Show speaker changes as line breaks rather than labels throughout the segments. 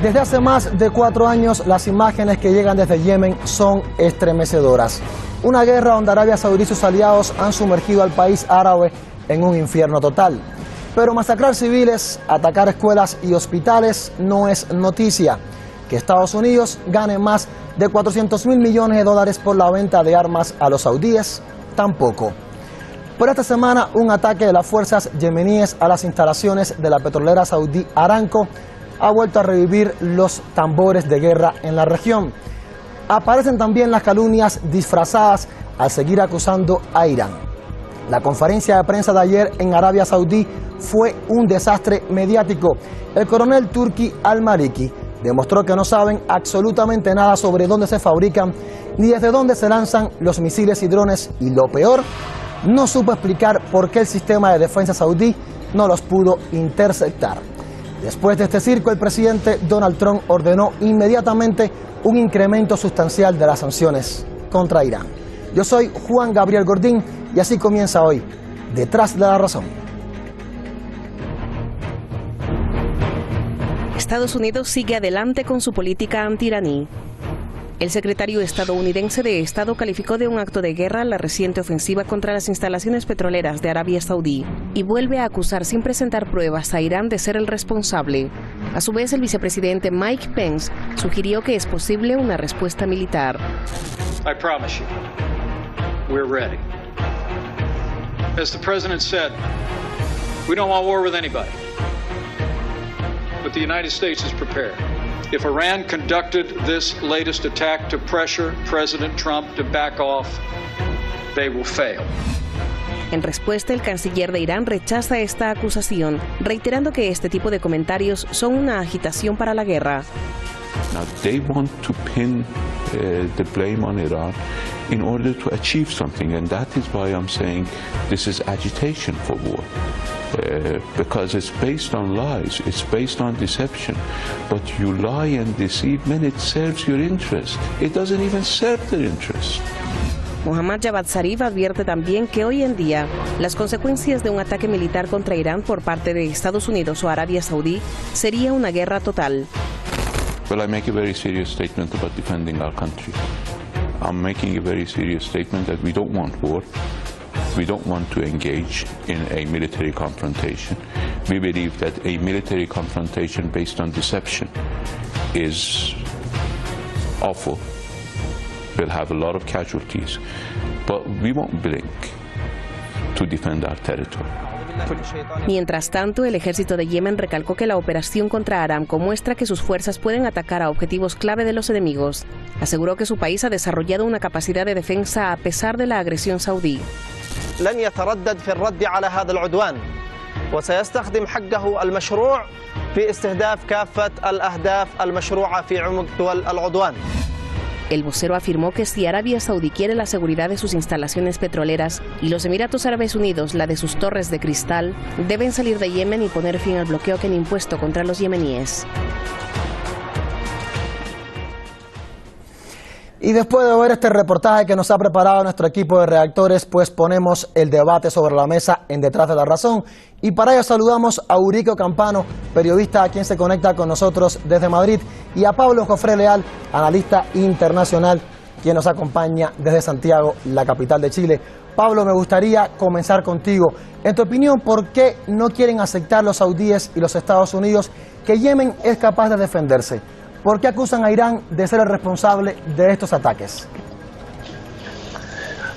Desde hace más de 4 años, las imágenes que llegan desde Yemen son estremecedoras. Una guerra donde Arabia Saudí y sus aliados han sumergido al país árabe en un infierno total. Pero masacrar civiles, atacar escuelas y hospitales no es noticia. Que Estados Unidos gane más de 400.000 millones de dólares por la venta de armas a los saudíes, tampoco. Por esta semana, un ataque de las fuerzas yemeníes a las instalaciones de la petrolera saudí Aramco ha vuelto a revivir los tambores de guerra en la región. Aparecen también las calumnias disfrazadas al seguir acusando a Irán. La conferencia de prensa de ayer en Arabia Saudí fue un desastre mediático. El coronel Turki al-Maliki demostró que no saben absolutamente nada sobre dónde se fabrican ni desde dónde se lanzan los misiles y drones, y lo peor, no supo explicar por qué el sistema de defensa saudí no los pudo interceptar. Después de este circo, el presidente Donald Trump ordenó inmediatamente un incremento sustancial de las sanciones contra Irán. Yo soy Juan Gabriel Gordín y así comienza hoy Detrás de la Razón.
Estados Unidos sigue adelante con su política anti-iraní. El secretario estadounidense de Estado calificó de un acto de guerra la reciente ofensiva contra las instalaciones petroleras de Arabia Saudí y vuelve a acusar sin presentar pruebas a Irán de ser el responsable. A su vez, el vicepresidente Mike Pence sugirió que es posible una respuesta militar.
I promise you, we're ready. As the president said, we don't want war with anybody. But the United States is prepared. If Iran conducted this latest attack to pressure President Trump to back off, they will fail.
En respuesta, el canciller de Irán rechaza esta acusación, reiterando que este tipo de comentarios son una agitación para la guerra.
Now they want to pin the blame on Iran in order to achieve something, and that is why I'm saying this is agitation for war. Because it's based on lies, it's based on deception. But you lie and deceive when it serves your interest. It doesn't even serve their interest.
Mohammad Javad Zarif advierte también que hoy en día las consecuencias de un ataque militar contra Irán por parte de Estados Unidos o Arabia Saudí sería una guerra total.
Well, I make a very serious statement about defending our country. I'm making a very serious statement that we don't want war. We don't want to engage in a military confrontation. We believe that a military confrontation based on deception is awful. We'll have a lot of casualties, but we won't blink to defend our territory.
Mientras tanto, el ejército de Yemen recalcó que la operación contra Aramco muestra que sus fuerzas pueden atacar a objetivos clave de los enemigos. Aseguró que su país ha desarrollado una capacidad de defensa a pesar de la agresión saudí.
لن يتردد في الرد على هذا العدوان وسيستخدم حقه المشروع في استهداف كافة الأهداف المشروعة في عمق دول العدوان.
El vocero afirmó que si Arabia Saudí quiere la seguridad de sus instalaciones petroleras y los Emiratos Árabes Unidos la de sus torres de cristal, deben salir de Yemen y poner fin al bloqueo que han impuesto contra los yemeníes.
Y después de ver este reportaje que nos ha preparado nuestro equipo de redactores, pues ponemos el debate sobre la mesa en Detrás de la Razón. Y para ello saludamos a Eurico Campano, periodista a quien se conecta con nosotros desde Madrid, y a Pablo Jofré Leal, analista internacional, quien nos acompaña desde Santiago, la capital de Chile. Pablo, me gustaría comenzar contigo. En tu opinión, ¿por qué no quieren aceptar los saudíes y los Estados Unidos que Yemen es capaz de defenderse? ¿Por qué acusan a Irán de ser el responsable de estos ataques?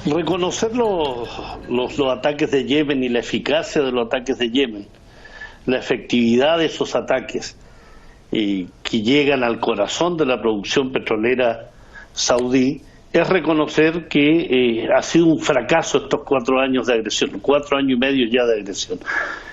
Reconocer los ataques de Yemen y la eficacia de los ataques de Yemen, la efectividad de esos ataques que llegan al corazón de la producción petrolera saudí, es reconocer que ha sido un fracaso estos 4 años de agresión, 4 años y medio ya de agresión.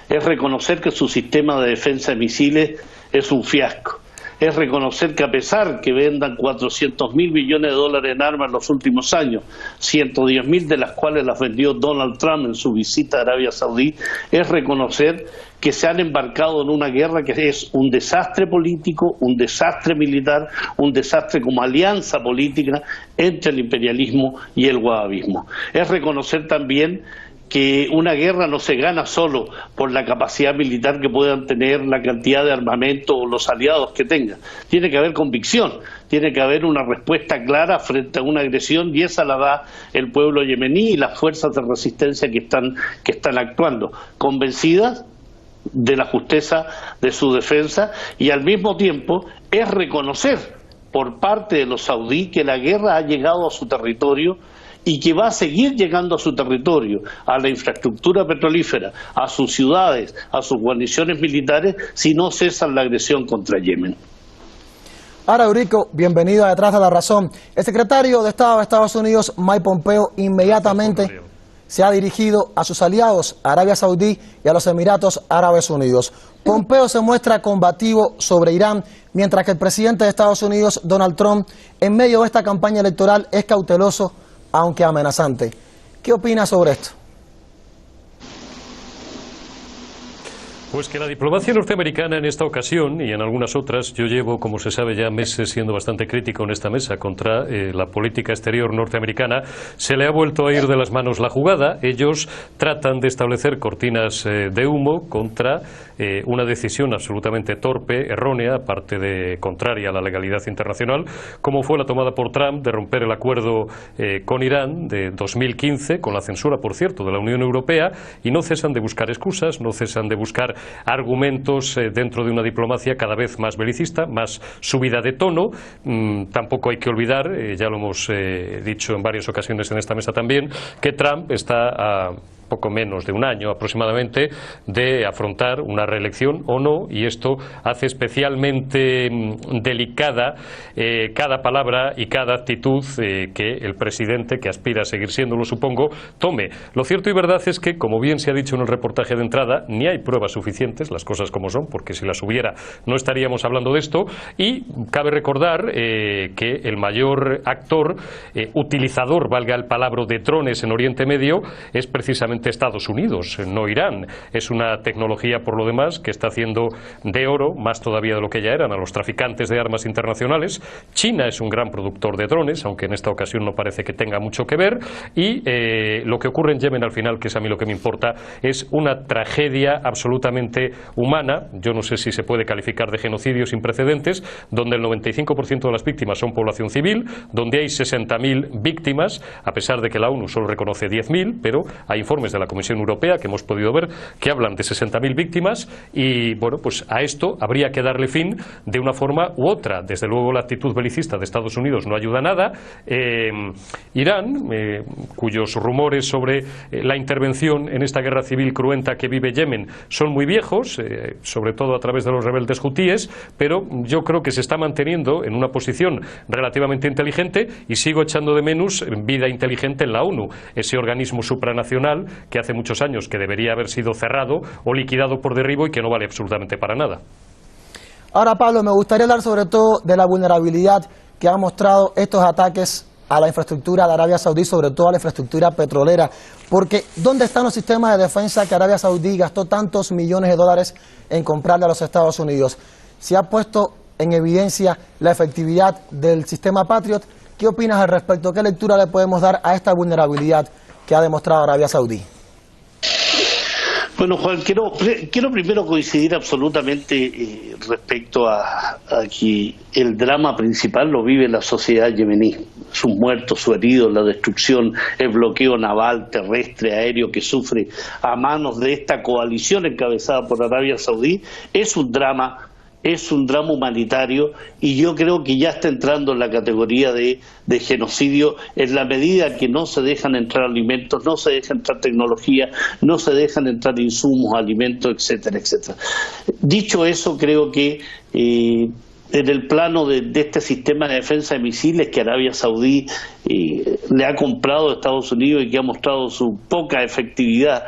Es reconocer que su sistema de defensa de misiles es un fiasco. Es reconocer que a pesar que vendan 400.000 millones de dólares en armas en los últimos años, 110.000 de las cuales las vendió Donald Trump en su visita a Arabia Saudí, es reconocer que se han embarcado en una guerra que es un desastre político, un desastre militar, un desastre como alianza política entre el imperialismo y el wahabismo. Es reconocer también que una guerra no se gana solo por la capacidad militar que puedan tener, la cantidad de armamento o los aliados que tengan. Tiene que haber convicción, tiene que haber una respuesta clara frente a una agresión, y esa la da el pueblo yemení y las fuerzas de resistencia que están actuando, convencidas de la justeza de su defensa, y al mismo tiempo es reconocer por parte de los saudíes que la guerra ha llegado a su territorio y que va a seguir llegando a su territorio, a la infraestructura petrolífera, a sus ciudades, a sus guarniciones militares, si no cesan la agresión contra Yemen.
Ahora, Eurico, bienvenido a Detrás de la Razón. El secretario de Estado de Estados Unidos, Mike Pompeo, inmediatamente se ha dirigido a sus aliados, a Arabia Saudí y a los Emiratos Árabes Unidos. Pompeo se muestra combativo sobre Irán, mientras que el presidente de Estados Unidos, Donald Trump, en medio de esta campaña electoral es cauteloso, aunque amenazante. ¿Qué opina sobre esto?
Pues que la diplomacia norteamericana en esta ocasión y en algunas otras, yo llevo, como se sabe ya, meses siendo bastante crítico en esta mesa contra la política exterior norteamericana, se le ha vuelto a ir de las manos la jugada. Ellos tratan de establecer cortinas de humo contra una decisión absolutamente torpe, errónea, aparte de contraria a la legalidad internacional, como fue la tomada por Trump de romper el acuerdo con Irán de 2015, con la censura, por cierto, de la Unión Europea, y no cesan de buscar excusas, no cesan de buscar argumentos dentro de una diplomacia cada vez más belicista, más subida de tono. Tampoco hay que olvidar, ya lo hemos dicho en varias ocasiones en esta mesa también, que Trump está a poco menos de un año aproximadamente de afrontar una reelección o no, y esto hace especialmente delicada cada palabra y cada actitud que el presidente, que aspira a seguir siéndolo, supongo, tome. Lo cierto y verdad es que, como bien se ha dicho en el reportaje de entrada, ni hay pruebas suficientes, las cosas como son, porque si las hubiera no estaríamos hablando de esto, y cabe recordar que el mayor actor, utilizador, valga el palabra, de drones en Oriente Medio es precisamente Estados Unidos, no Irán. Es una tecnología, por lo demás, que está haciendo de oro, más todavía de lo que ya eran, a los traficantes de armas internacionales. China es un gran productor de drones, aunque en esta ocasión no parece que tenga mucho que ver, y lo que ocurre en Yemen al final, que es a mí lo que me importa, es una tragedia absolutamente humana. Yo no sé si se puede calificar de genocidio sin precedentes, donde el 95% de las víctimas son población civil, donde hay 60.000 víctimas, a pesar de que la ONU solo reconoce 10.000, pero hay informes de la Comisión Europea que hemos podido ver que hablan de 60.000 víctimas, y bueno, pues a esto habría que darle fin de una forma u otra. Desde luego la actitud belicista de Estados Unidos no ayuda a nada. Irán, cuyos rumores sobre la intervención en esta guerra civil cruenta que vive Yemen son muy viejos, sobre todo a través de los rebeldes hutíes, pero yo creo que se está manteniendo en una posición relativamente inteligente, y sigo echando de menos vida inteligente en la ONU, ese organismo supranacional que hace muchos años que debería haber sido cerrado o liquidado por derribo y que no vale absolutamente para nada.
Ahora, Pablo, me gustaría hablar sobre todo de la vulnerabilidad que han mostrado estos ataques a la infraestructura de Arabia Saudí, sobre todo a la infraestructura petrolera, porque ¿dónde están los sistemas de defensa que Arabia Saudí gastó tantos millones de dólares en comprarle a los Estados Unidos? Se ha puesto en evidencia la efectividad del sistema Patriot. ¿Qué opinas al respecto? ¿Qué lectura le podemos dar a esta vulnerabilidad que ha demostrado Arabia Saudí?
Bueno, Juan, quiero primero coincidir absolutamente respecto a que el drama principal lo vive la sociedad yemení. Sus muertos, sus heridos, la destrucción, el bloqueo naval, terrestre, aéreo que sufre a manos de esta coalición encabezada por Arabia Saudí es un drama humanitario, y yo creo que ya está entrando en la categoría de genocidio en la medida que no se dejan entrar alimentos, no se deja entrar tecnología, no se dejan entrar insumos, alimentos, etcétera, etcétera. Dicho eso, creo que en el plano de este sistema de defensa de misiles que Arabia Saudí le ha comprado a Estados Unidos y que ha mostrado su poca efectividad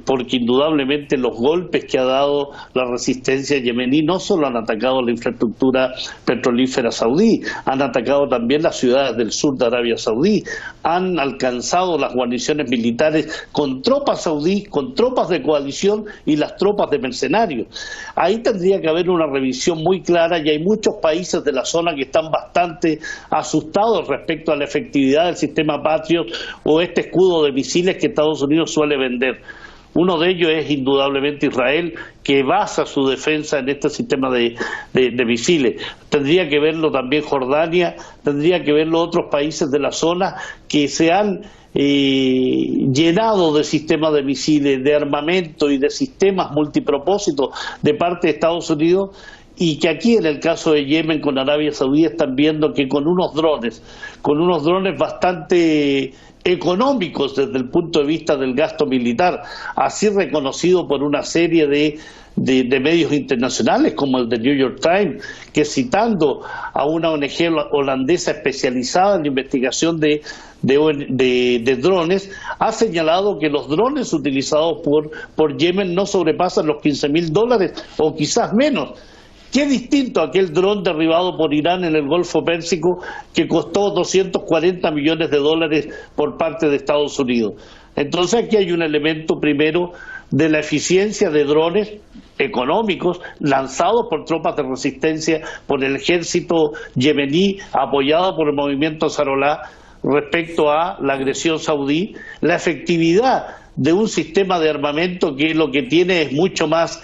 porque indudablemente los golpes que ha dado la resistencia yemení no solo han atacado la infraestructura petrolífera saudí, han atacado también las ciudades del sur de Arabia Saudí, han alcanzado las guarniciones militares con tropas saudíes, con tropas de coalición y las tropas de mercenarios. Ahí tendría que haber una revisión muy clara, y hay muchos países de la zona que están bastante asustados respecto a la efectividad del sistema Patriot o este escudo de misiles que Estados Unidos suele vender. Uno de ellos es indudablemente Israel, que basa su defensa en este sistema de misiles. Tendría que verlo también Jordania, tendría que verlo otros países de la zona que se han llenado de sistemas de misiles, de armamento y de sistemas multipropósitos de parte de Estados Unidos, y que aquí en el caso de Yemen con Arabia Saudí están viendo que con unos drones bastante económicos desde el punto de vista del gasto militar, así reconocido por una serie de medios internacionales como el de New York Times, que citando a una ONG holandesa especializada en la investigación de drones, ha señalado que los drones utilizados por Yemen no sobrepasan los $15.000 o quizás menos. Qué distinto a aquel dron derribado por Irán en el Golfo Pérsico que costó $240 millones por parte de Estados Unidos. Entonces aquí hay un elemento primero de la eficiencia de drones económicos lanzados por tropas de resistencia, por el ejército yemení apoyado por el movimiento Ansarullah respecto a la agresión saudí, la efectividad de un sistema de armamento que lo que tiene es mucho más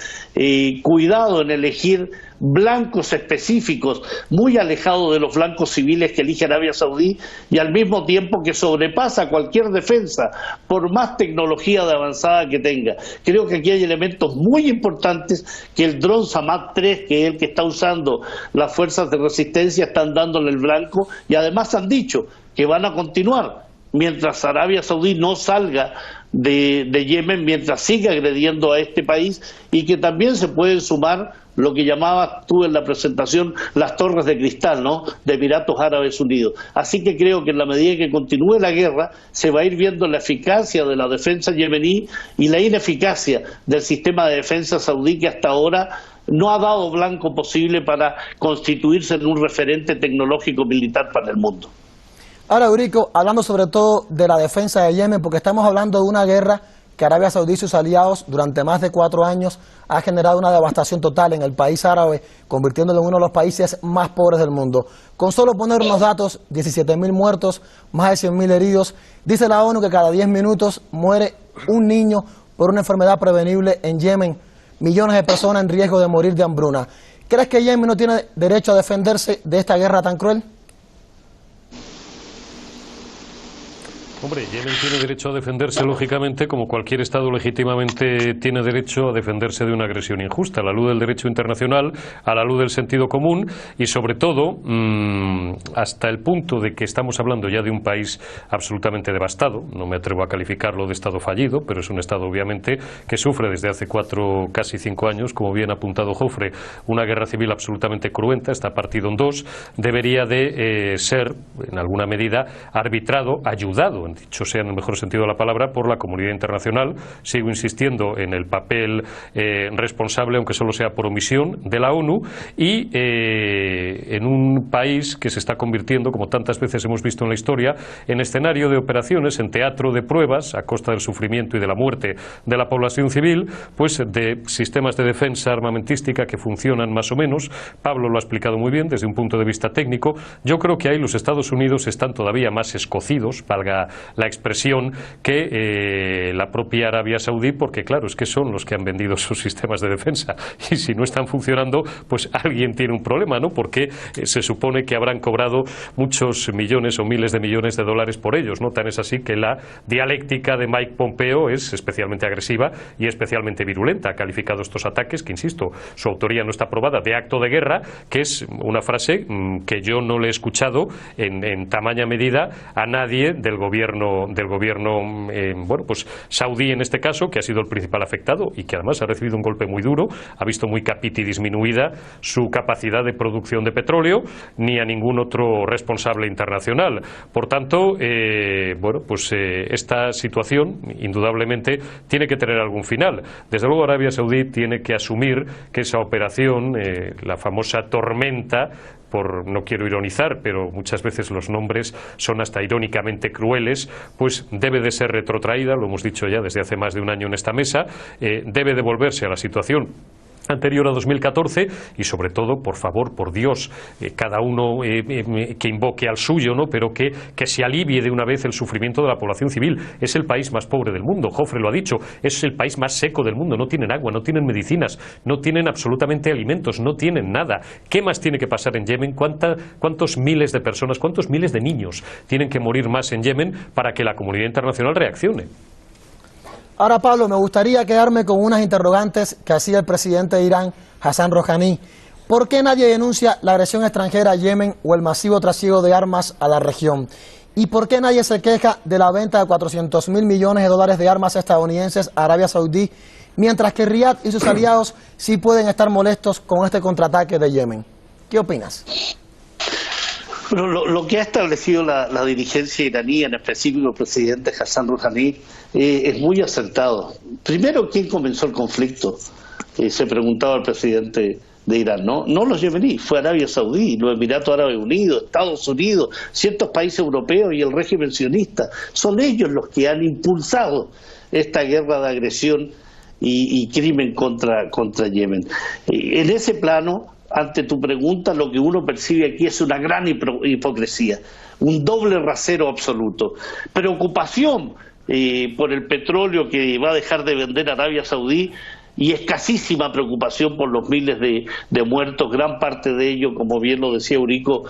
cuidado en elegir blancos específicos, muy alejados de los blancos civiles que elige Arabia Saudí, y al mismo tiempo que sobrepasa cualquier defensa, por más tecnología de avanzada que tenga. Creo que aquí hay elementos muy importantes que el dron Samad 3, que es el que está usando las fuerzas de resistencia, están dándole el blanco, y además han dicho que van a continuar mientras Arabia Saudí no salga de Yemen, mientras siga agrediendo a este país, y que también se pueden sumar lo que llamabas tú en la presentación las torres de cristal, ¿no?, de Emiratos Árabes Unidos. Así que creo que en la medida que continúe la guerra se va a ir viendo la eficacia de la defensa yemení y la ineficacia del sistema de defensa saudí, que hasta ahora no ha dado blanco posible para constituirse en un referente tecnológico militar para el mundo.
Ahora, Eurico, hablando sobre todo de la defensa de Yemen, porque estamos hablando de una guerra que Arabia Saudí y sus aliados durante más de 4 años ha generado una devastación total en el país árabe, convirtiéndolo en uno de los países más pobres del mundo. Con solo poner unos datos, 17.000 muertos, más de 100.000 heridos. Dice la ONU que cada 10 minutos muere un niño por una enfermedad prevenible en Yemen. Millones de personas en riesgo de morir de hambruna. ¿Crees que Yemen no tiene derecho a defenderse de esta guerra tan cruel?
Hombre, Yemen tiene derecho a defenderse, lógicamente, como cualquier Estado legítimamente tiene derecho a defenderse de una agresión injusta, a la luz del derecho internacional, a la luz del sentido común y, sobre todo, hasta el punto de que estamos hablando ya de un país absolutamente devastado. No me atrevo a calificarlo de Estado fallido, pero es un Estado, obviamente, que sufre desde hace casi 5 años, como bien ha apuntado Jofre, una guerra civil absolutamente cruenta, está partido en dos. Debería de ser, en alguna medida, arbitrado, ayudado, dicho sea en el mejor sentido de la palabra, por la comunidad internacional. Sigo insistiendo en el papel responsable, aunque solo sea por omisión, de la ONU, y en un país que se está convirtiendo, como tantas veces hemos visto en la historia, en escenario de operaciones, en teatro de pruebas, a costa del sufrimiento y de la muerte de la población civil, pues de sistemas de defensa armamentística que funcionan más o menos. Pablo lo ha explicado muy bien desde un punto de vista técnico. Yo creo que ahí los Estados Unidos están todavía más escocidos, valga la expresión, que la propia Arabia Saudí, porque claro, es que son los que han vendido sus sistemas de defensa, y si no están funcionando, pues alguien tiene un problema, ¿no? Porque se supone que habrán cobrado muchos millones o miles de millones de dólares por ellos, ¿no? Tan es así que la dialéctica de Mike Pompeo es especialmente agresiva y especialmente virulenta. Ha calificado estos ataques, que insisto, su autoría no está probada, de acto de guerra, que es una frase que yo no le he escuchado en tamaña medida a nadie del gobierno gobierno bueno, pues saudí en este caso, que ha sido el principal afectado y que además ha recibido un golpe muy duro, ha visto muy disminuida su capacidad de producción de petróleo, ni a ningún otro responsable internacional. Por tanto, bueno, pues esta situación indudablemente tiene que tener algún final. Desde luego Arabia Saudí tiene que asumir que esa operación, la famosa tormenta, no quiero ironizar, pero muchas veces los nombres son hasta irónicamente crueles, pues debe de ser retrotraída, lo hemos dicho ya desde hace más de un año en esta mesa, debe devolverse a la situación anterior a 2014 y sobre todo, por favor, por Dios, cada uno que invoque al suyo, ¿no? Pero que se alivie de una vez el sufrimiento de la población civil. Es el país más pobre del mundo, Jofre lo ha dicho, es el país más seco del mundo, no tienen agua, no tienen medicinas, no tienen absolutamente alimentos, no tienen nada. ¿Qué más tiene que pasar en Yemen? ¿Cuántos miles de personas, cuántos miles de niños tienen que morir más en Yemen para que la comunidad internacional reaccione?
Ahora, Pablo, me gustaría quedarme con unas interrogantes que hacía el presidente de Irán, Hassan Rouhani. ¿Por qué nadie denuncia la agresión extranjera a Yemen o el masivo trasiego de armas a la región? ¿Y por qué nadie se queja de la venta de 400.000 millones de dólares de armas estadounidenses a Arabia Saudí, mientras que Riad y sus aliados sí pueden estar molestos con este contraataque de Yemen? ¿Qué opinas?
Bueno, lo que ha establecido la dirigencia iraní, en específico el presidente Hassan Rouhani, es muy acertado. Primero, ¿quién comenzó el conflicto? Se preguntaba el presidente de Irán, ¿no? No los yemeníes, fue Arabia Saudí, los Emiratos Árabes Unidos, Estados Unidos, ciertos países europeos y el régimen sionista. Son ellos los que han impulsado esta guerra de agresión y crimen contra Yemen. En ese plano, ante tu pregunta, lo que uno percibe aquí es una gran hipocresía, un doble rasero absoluto. Preocupación por el petróleo que va a dejar de vender Arabia Saudí y escasísima preocupación por los miles de muertos, gran parte de ellos, como bien lo decía Eurico,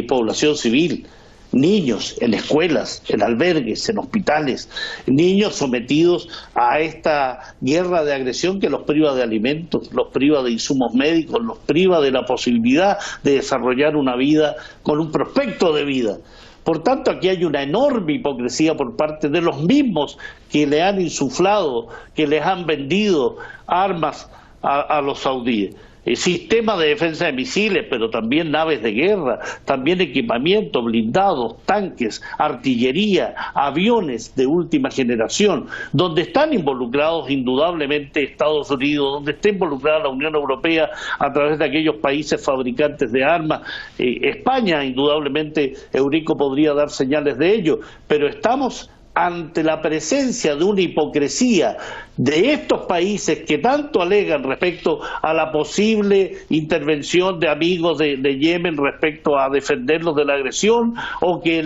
población civil. Niños en escuelas, en albergues, en hospitales, niños sometidos a esta guerra de agresión que los priva de alimentos, los priva de insumos médicos, los priva de la posibilidad de desarrollar una vida con un prospecto de vida. Por tanto, aquí hay una enorme hipocresía por parte de los mismos que le han insuflado, que les han vendido armas a los saudíes. Sistemas de defensa de misiles, pero también naves de guerra, también equipamiento, blindados, tanques, artillería, aviones de última generación, donde están involucrados indudablemente Estados Unidos, donde está involucrada la Unión Europea a través de aquellos países fabricantes de armas. España, indudablemente, Eurico podría dar señales de ello, pero estamos ante la presencia de una hipocresía de estos países que tanto alegan respecto a la posible intervención de amigos de Yemen respecto a defenderlos de la agresión, o que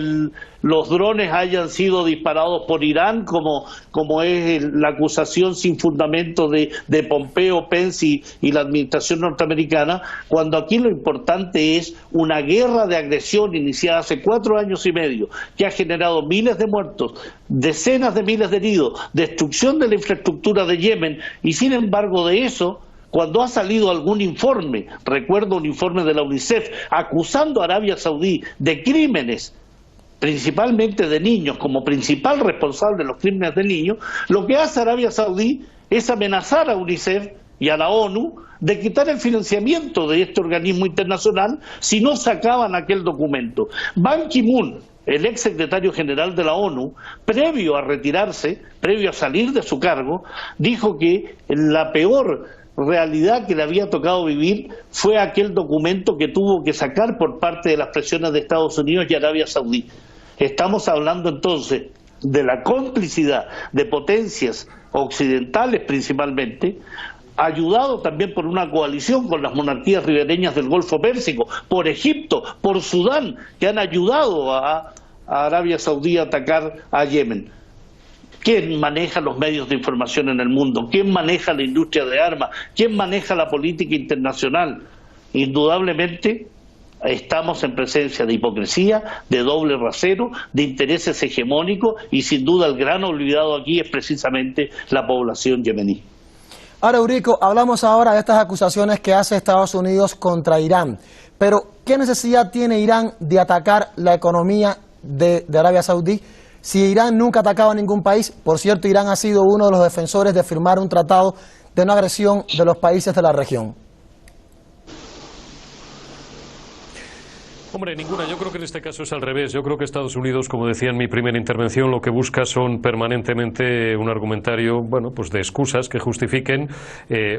los drones hayan sido disparados por Irán, como es la acusación sin fundamento de Pompeo, Pence y la administración norteamericana, cuando aquí lo importante es una guerra de agresión iniciada hace 4 años y medio, que ha generado miles de muertos, decenas de miles de heridos, destrucción de la infraestructura de Yemen, y sin embargo de eso, cuando ha salido algún informe, recuerdo un informe de la UNICEF acusando a Arabia Saudí de crímenes, principalmente de niños, como principal responsable de los crímenes de niños, lo que hace Arabia Saudí es amenazar a UNICEF y a la ONU de quitar el financiamiento de este organismo internacional si no sacaban aquel documento. Ban Ki-moon, el ex secretario general de la ONU, previo a retirarse, previo a salir de su cargo, dijo que la peor realidad que le había tocado vivir fue aquel documento que tuvo que sacar por parte de las presiones de Estados Unidos y Arabia Saudí. Estamos hablando entonces de la complicidad de potencias occidentales principalmente, ayudado también por una coalición con las monarquías ribereñas del Golfo Pérsico, por Egipto, por Sudán, que han ayudado a Arabia Saudí a atacar a Yemen. ¿Quién maneja los medios de información en el mundo? ¿Quién maneja la industria de armas? ¿Quién maneja la política internacional? Indudablemente estamos en presencia de hipocresía, de doble rasero, de intereses hegemónicos, y sin duda el gran olvidado aquí es precisamente la población yemení.
Ahora, Eurico, hablamos ahora de estas acusaciones que hace Estados Unidos contra Irán, pero ¿qué necesidad tiene Irán de atacar la economía de Arabia Saudí? si Irán nunca ha atacado a ningún país. Por cierto, Irán ha sido uno de los defensores de firmar un tratado de no agresión de los países de la región.
Hombre, ninguna. Yo creo que en este caso es al revés. Yo creo que Estados Unidos, como decía en mi primera intervención, lo que busca son permanentemente un argumentario, bueno, pues de excusas que justifiquen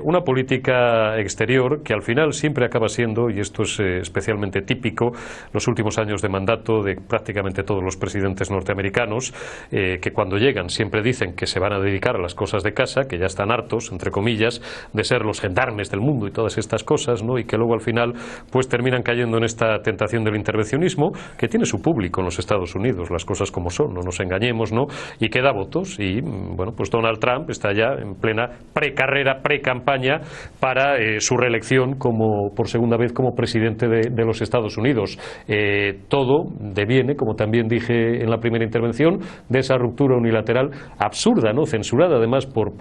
una política exterior que al final siempre acaba siendo, y esto es especialmente típico, los últimos años de mandato de prácticamente todos los presidentes norteamericanos, que cuando llegan siempre dicen que se van a dedicar a las cosas de casa, que ya están hartos, entre comillas, de ser los gendarmes del mundo y todas estas cosas, ¿no? Y que luego al final pues terminan cayendo en esta tentación del intervencionismo, que tiene su público en los Estados Unidos, las cosas como son, no nos engañemos, ¿no? Y que da votos, y bueno, pues Donald Trump está ya en plena precarrera, precampaña para su reelección como por segunda vez como presidente de los Estados Unidos. Todo deviene, como también dije en la primera intervención, de esa ruptura unilateral absurda, ¿no? Censurada además por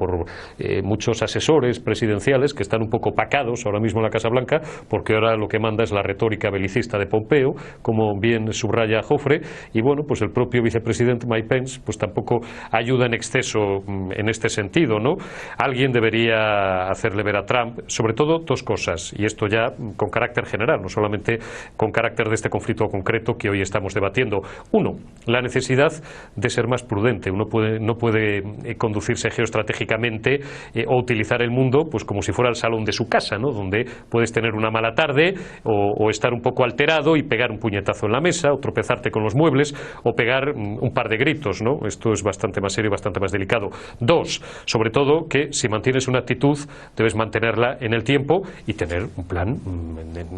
muchos asesores presidenciales que están un poco opacados ahora mismo en la Casa Blanca, porque ahora lo que manda es la retórica belicista de Pompeo, como bien subraya Jofre, y bueno, pues el propio vicepresidente Mike Pence pues tampoco ayuda en exceso en este sentido, ¿no? Alguien debería hacerle ver a Trump, sobre todo, dos cosas, y esto ya con carácter general, no solamente con carácter de este conflicto concreto que hoy estamos debatiendo. Uno, la necesidad de ser más prudente. Uno no puede conducirse geoestratégicamente o utilizar el mundo pues como si fuera el salón de su casa, ¿no? Donde puedes tener una mala tarde o estar un poco alterado y pegar un puñetazo en la mesa, o tropezarte con los muebles, o pegar un par de gritos, ¿no? Esto es bastante más serio y bastante más delicado. Dos, sobre todo, que si mantienes una actitud, debes mantenerla en el tiempo y tener un plan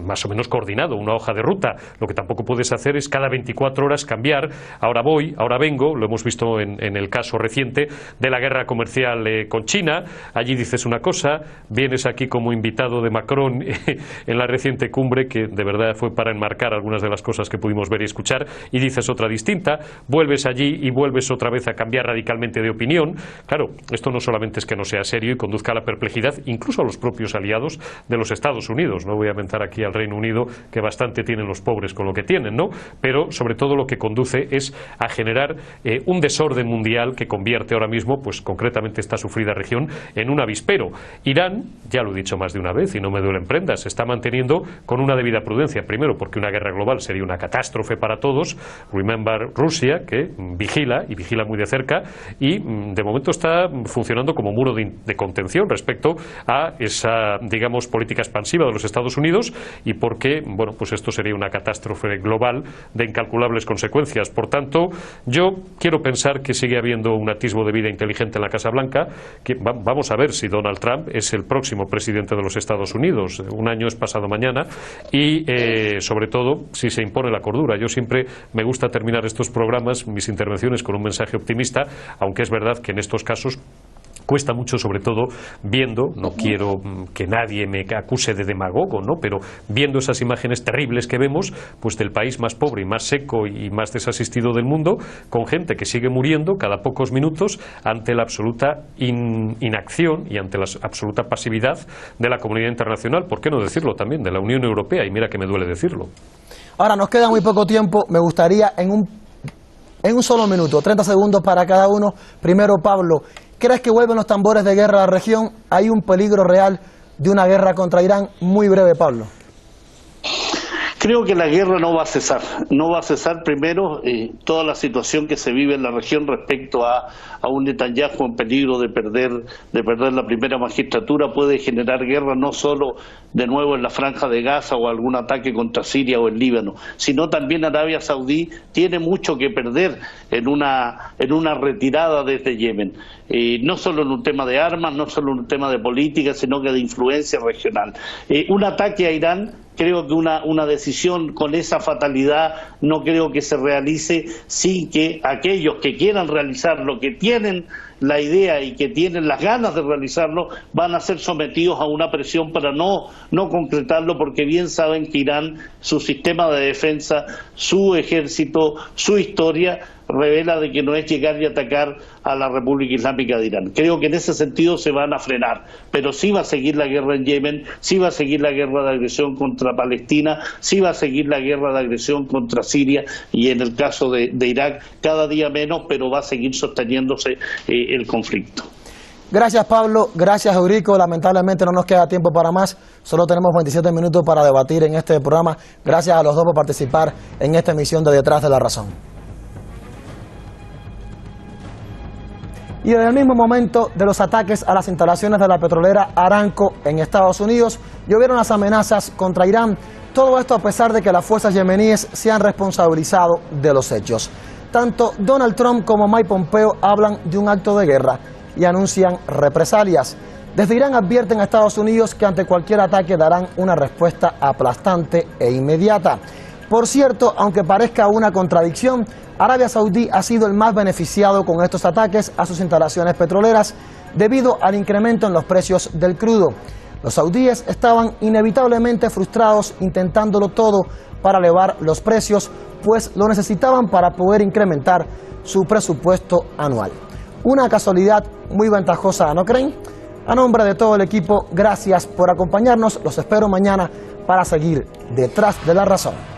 más o menos coordinado, una hoja de ruta. Lo que tampoco puedes hacer es cada 24 horas cambiar, ahora voy, ahora vengo, lo hemos visto en el caso reciente de la guerra comercial con China. Allí dices una cosa, vienes aquí como invitado de Macron en la reciente cumbre, que de verdad fue para enmarcar algunas de las cosas que pudimos ver y escuchar, y dices otra distinta, vuelves allí y vuelves otra vez a cambiar radicalmente de opinión. Claro, esto no solamente es que no sea serio y conduzca a la perplejidad, incluso a los propios aliados de los Estados Unidos. No voy a mentar aquí al Reino Unido, que bastante tienen los pobres con lo que tienen, ¿no? Pero sobre todo lo que conduce es a generar un desorden mundial que convierte ahora mismo, pues concretamente esta sufrida región, en un avispero. Irán, ya lo he dicho más de una vez y no me duelen prendas, se está manteniendo con una debida prudencia. Primero, porque una guerra global sería una catástrofe para todos. Remember Rusia, que vigila, y vigila muy de cerca, y de momento está funcionando como muro de contención respecto a esa, digamos, política expansiva de los Estados Unidos, y porque, bueno, pues esto sería una catástrofe global de incalculables consecuencias. Por tanto, yo quiero pensar que sigue habiendo un atisbo de vida inteligente en la Casa Blanca, que vamos a ver si Donald Trump es el próximo presidente de los Estados Unidos. Un año es pasado mañana, y sobre todo si se impone la cordura. Yo siempre me gusta terminar estos programas, mis intervenciones, con un mensaje optimista, aunque es verdad que en estos casos cuesta mucho, sobre todo viendo, no quiero que nadie me acuse de demagogo, ¿no?, pero viendo esas imágenes terribles que vemos, pues del país más pobre y más seco y más desasistido del mundo, con gente que sigue muriendo cada pocos minutos ante la absoluta inacción y ante la absoluta pasividad de la comunidad internacional, ¿por qué no decirlo también, de la Unión Europea? Y mira que me duele decirlo.
Ahora nos queda muy poco tiempo, me gustaría en un solo minuto, 30 segundos para cada uno. Primero, Pablo, ¿crees que vuelven los tambores de guerra a la región? ¿Hay un peligro real de una guerra contra Irán? Muy breve, Pablo.
Creo que la guerra no va a cesar. No va a cesar, primero, toda la situación que se vive en la región respecto a un Netanyahu en peligro de perder la primera magistratura, puede generar guerra no solo de nuevo en la Franja de Gaza o algún ataque contra Siria o el Líbano, sino también Arabia Saudí tiene mucho que perder en una retirada desde Yemen. No solo en un tema de armas, no solo en un tema de política, sino que de influencia regional. Un ataque a Irán, creo que una decisión con esa fatalidad no creo que se realice sin que aquellos que quieran realizarlo, que tienen la idea y que tienen las ganas de realizarlo, van a ser sometidos a una presión para no concretarlo, porque bien saben que Irán, su sistema de defensa, su ejército, su historia, revela de que no es llegar y atacar a la República Islámica de Irán. Creo que en ese sentido se van a frenar, pero sí va a seguir la guerra en Yemen, sí va a seguir la guerra de agresión contra Palestina, sí va a seguir la guerra de agresión contra Siria y en el caso de Irak cada día menos, pero va a seguir sosteniéndose el conflicto.
Gracias, Pablo. Gracias, Eurico. Lamentablemente no nos queda tiempo para más. Solo tenemos 27 minutos para debatir en este programa. Gracias a los dos por participar en esta emisión de Detrás de la Razón. Y desde el mismo momento de los ataques a las instalaciones de la petrolera Aramco en Estados Unidos, llovieron las amenazas contra Irán. Todo esto a pesar de que las fuerzas yemeníes se han responsabilizado de los hechos. Tanto Donald Trump como Mike Pompeo hablan de un acto de guerra y anuncian represalias. Desde Irán advierten a Estados Unidos que ante cualquier ataque darán una respuesta aplastante e inmediata. Por cierto, aunque parezca una contradicción, Arabia Saudí ha sido el más beneficiado con estos ataques a sus instalaciones petroleras debido al incremento en los precios del crudo. Los saudíes estaban inevitablemente frustrados intentándolo todo para elevar los precios, pues lo necesitaban para poder incrementar su presupuesto anual. Una casualidad muy ventajosa, ¿no creen? A nombre de todo el equipo, gracias por acompañarnos. Los espero mañana para seguir Detrás de la Razón.